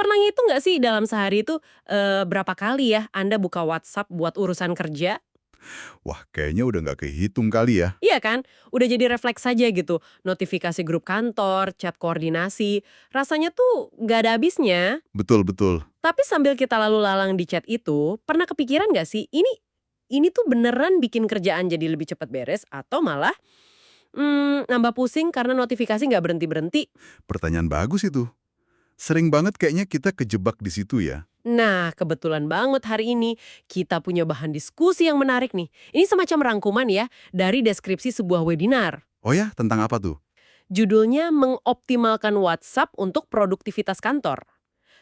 Pernah ngitung nggak sih dalam sehari itu, berapa kali ya Anda buka WhatsApp buat urusan kerja? Wah, kayaknya udah nggak kehitung kali ya. Iya kan? Udah jadi refleks saja gitu, notifikasi grup kantor, chat koordinasi, rasanya tuh nggak ada habisnya. Betul-betul. Tapi sambil kita lalu lalang di chat itu, pernah kepikiran nggak sih, ini tuh beneran bikin kerjaan jadi lebih cepat beres atau malah, nambah pusing karena notifikasi nggak berhenti-berhenti? Pertanyaan bagus itu. Sering banget kayaknya kita kejebak di situ ya. Nah, kebetulan banget hari ini kita punya bahan diskusi yang menarik nih. Ini semacam rangkuman ya dari deskripsi sebuah webinar. Oh ya, tentang apa tuh? Judulnya mengoptimalkan WhatsApp untuk produktivitas kantor.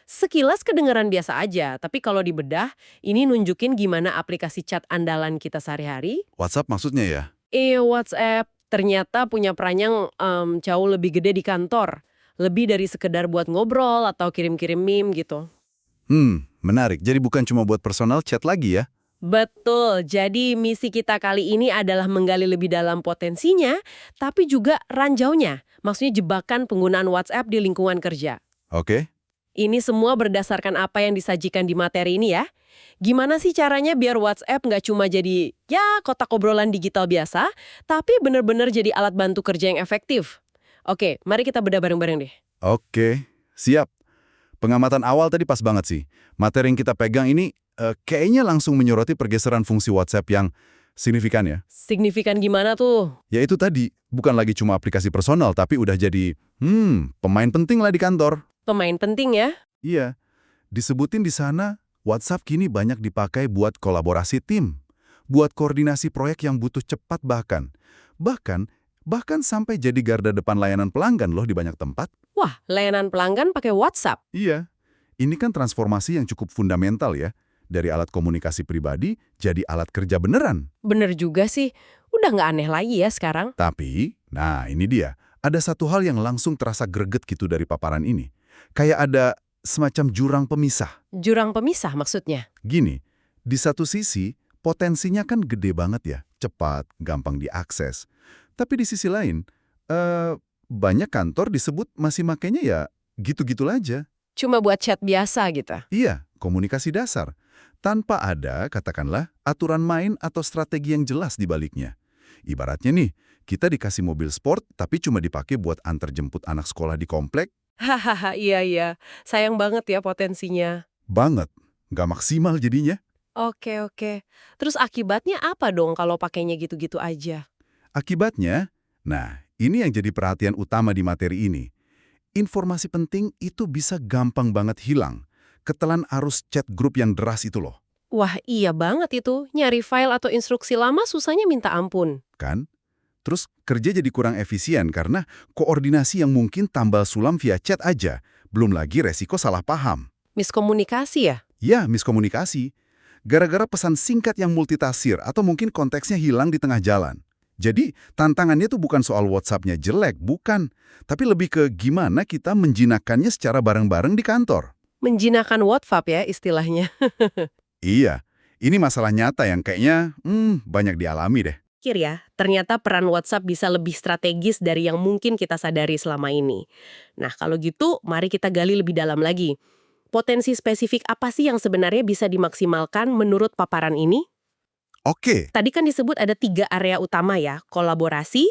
Sekilas kedengaran biasa aja, tapi kalau dibedah, ini nunjukin gimana aplikasi chat andalan kita sehari-hari. WhatsApp maksudnya ya? WhatsApp ternyata punya peran yang jauh lebih gede di kantor. Lebih dari sekedar buat ngobrol atau kirim-kirim meme gitu. Menarik. Jadi bukan cuma buat personal chat lagi ya? Betul, jadi misi kita kali ini adalah menggali lebih dalam potensinya, tapi juga ranjaunya, maksudnya jebakan penggunaan WhatsApp di lingkungan kerja. Oke. Ini semua berdasarkan apa yang disajikan di materi ini ya. Gimana sih caranya biar WhatsApp nggak cuma jadi, ya kotak obrolan digital biasa, tapi bener-bener jadi alat bantu kerja yang efektif. Oke, mari kita bedah bareng-bareng deh. Oke. Siap. Pengamatan awal tadi pas banget sih. Materi yang kita pegang ini kayaknya langsung menyoroti pergeseran fungsi WhatsApp yang signifikan ya. Signifikan gimana tuh? Ya itu tadi, bukan lagi cuma aplikasi personal, tapi udah jadi, pemain penting lah di kantor. Pemain penting ya? Iya, disebutin di sana, WhatsApp kini banyak dipakai buat kolaborasi tim, buat koordinasi proyek yang butuh cepat bahkan sampai jadi garda depan layanan pelanggan loh di banyak tempat. Wah, layanan pelanggan pakai WhatsApp. Iya, ini kan transformasi yang cukup fundamental ya, dari alat komunikasi pribadi jadi alat kerja beneran. Bener juga sih, udah nggak aneh lagi ya sekarang. Tapi, nah ini dia, ada satu hal yang langsung terasa greget gitu dari paparan ini. Kayak ada semacam jurang pemisah. Jurang pemisah maksudnya? Gini, di satu sisi, potensinya kan gede banget ya, cepat, gampang diakses. Tapi di sisi lain, banyak kantor disebut masih makainya ya gitu-gitu aja. Cuma buat chat biasa gitu. Iya, komunikasi dasar. Tanpa ada, katakanlah, aturan main atau strategi yang jelas di baliknya. Ibaratnya nih, kita dikasih mobil sport tapi cuma dipakai buat antar jemput anak sekolah di komplek. Hahaha, iya. Sayang banget ya potensinya. Banget, nggak maksimal jadinya. Oke. Terus akibatnya apa dong kalau pakainya gitu-gitu aja? Akibatnya, nah ini yang jadi perhatian utama di materi ini. Informasi penting itu bisa gampang banget hilang. Ketelan arus chat grup yang deras itu loh, Wah, iya banget itu. Nyari file atau instruksi lama susahnya minta ampun. kan? Terus kerja jadi kurang efisien karena koordinasi yang mungkin tambal sulam via chat aja. Belum lagi resiko salah paham. Miskomunikasi ya? Ya, miskomunikasi. Gara-gara pesan singkat yang multitafsir atau mungkin konteksnya hilang di tengah jalan. Jadi, tantangannya tuh bukan soal WhatsApp-nya jelek, bukan. Tapi lebih ke gimana kita menjinakkannya secara bareng-bareng di kantor. Menjinakkan WhatsApp ya istilahnya. Iya, ini masalah nyata yang kayaknya banyak dialami deh. Pikir ya, ternyata peran WhatsApp bisa lebih strategis dari yang mungkin kita sadari selama ini. Nah, kalau gitu, mari kita gali lebih dalam lagi. Potensi spesifik apa sih yang sebenarnya bisa dimaksimalkan menurut paparan ini? Oke, Tadi kan disebut ada 3 area utama ya, kolaborasi,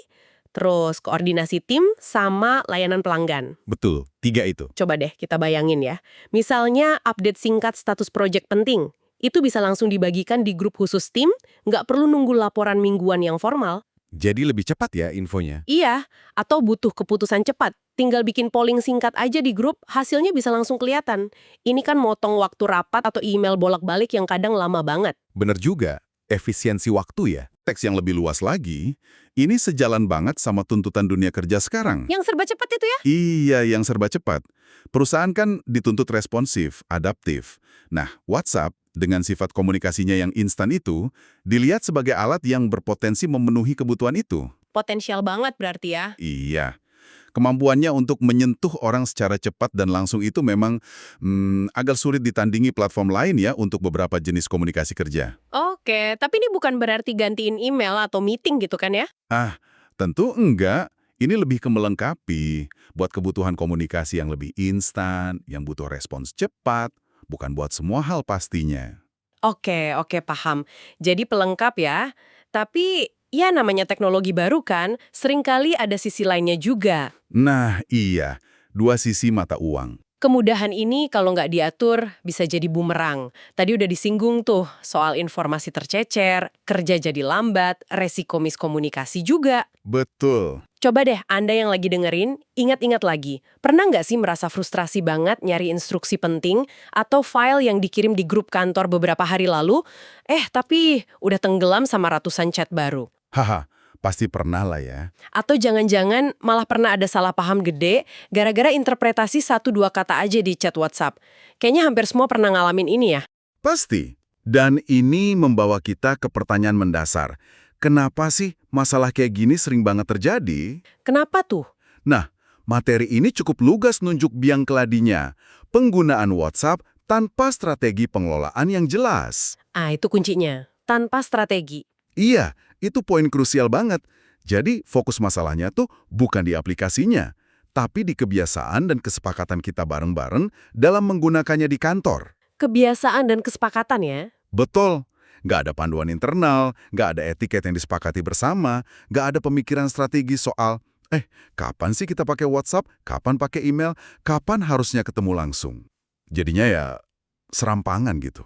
terus koordinasi tim, sama layanan pelanggan. betul, 3 itu. Coba deh kita bayangin ya. Misalnya update singkat status proyek penting. Itu bisa langsung dibagikan di grup khusus tim, nggak perlu nunggu laporan mingguan yang formal. Jadi lebih cepat ya infonya. Iya, atau butuh keputusan cepat. Tinggal bikin polling singkat aja di grup, hasilnya bisa langsung kelihatan. Ini kan motong waktu rapat atau email bolak-balik yang kadang lama banget. Bener juga, efisiensi waktu ya. Teks yang lebih luas lagi, ini sejalan banget sama tuntutan dunia kerja sekarang. Yang serba cepat itu ya? Iya, yang serba cepat. Perusahaan kan dituntut responsif, adaptif. Nah, WhatsApp dengan sifat komunikasinya yang instan itu, dilihat sebagai alat yang berpotensi memenuhi kebutuhan itu. Potensial banget berarti ya. Iya. Kemampuannya untuk menyentuh orang secara cepat dan langsung itu memang agak sulit ditandingi platform lain ya untuk beberapa jenis komunikasi kerja. Oke, tapi ini bukan berarti gantiin email atau meeting gitu kan ya? Ah, tentu enggak. Ini lebih ke melengkapi, buat kebutuhan komunikasi yang lebih instan, yang butuh respons cepat, bukan buat semua hal pastinya. Oke, oke, paham. Jadi pelengkap ya. Tapi ya namanya teknologi baru kan, seringkali ada sisi lainnya juga. Nah, iya. Dua sisi mata uang. Kemudahan ini kalau nggak diatur bisa jadi bumerang. Tadi udah disinggung tuh soal informasi tercecer, kerja jadi lambat, resiko miskomunikasi juga. Betul. Coba deh Anda yang lagi dengerin, ingat-ingat lagi. Pernah nggak sih merasa frustrasi banget nyari instruksi penting atau file yang dikirim di grup kantor beberapa hari lalu? Tapi udah tenggelam sama ratusan chat baru. Haha, pasti pernah lah ya. Atau jangan-jangan malah pernah ada salah paham gede gara-gara interpretasi satu dua kata aja di chat WhatsApp. Kayaknya hampir semua pernah ngalamin ini ya. Pasti. Dan ini membawa kita ke pertanyaan mendasar. Kenapa sih masalah kayak gini sering banget terjadi? Kenapa tuh? Nah, materi ini cukup lugas nunjuk biang keladinya. Penggunaan WhatsApp tanpa strategi pengelolaan yang jelas. Itu kuncinya. Tanpa strategi. Iya, itu poin krusial banget. Jadi, fokus masalahnya tuh bukan di aplikasinya, tapi di kebiasaan dan kesepakatan kita bareng-bareng dalam menggunakannya di kantor. Kebiasaan dan kesepakatan ya. Betul. Nggak ada panduan internal, nggak ada etiket yang disepakati bersama, nggak ada pemikiran strategi soal, kapan sih kita pakai WhatsApp, kapan pakai email, kapan harusnya ketemu langsung. Jadinya ya, serampangan gitu.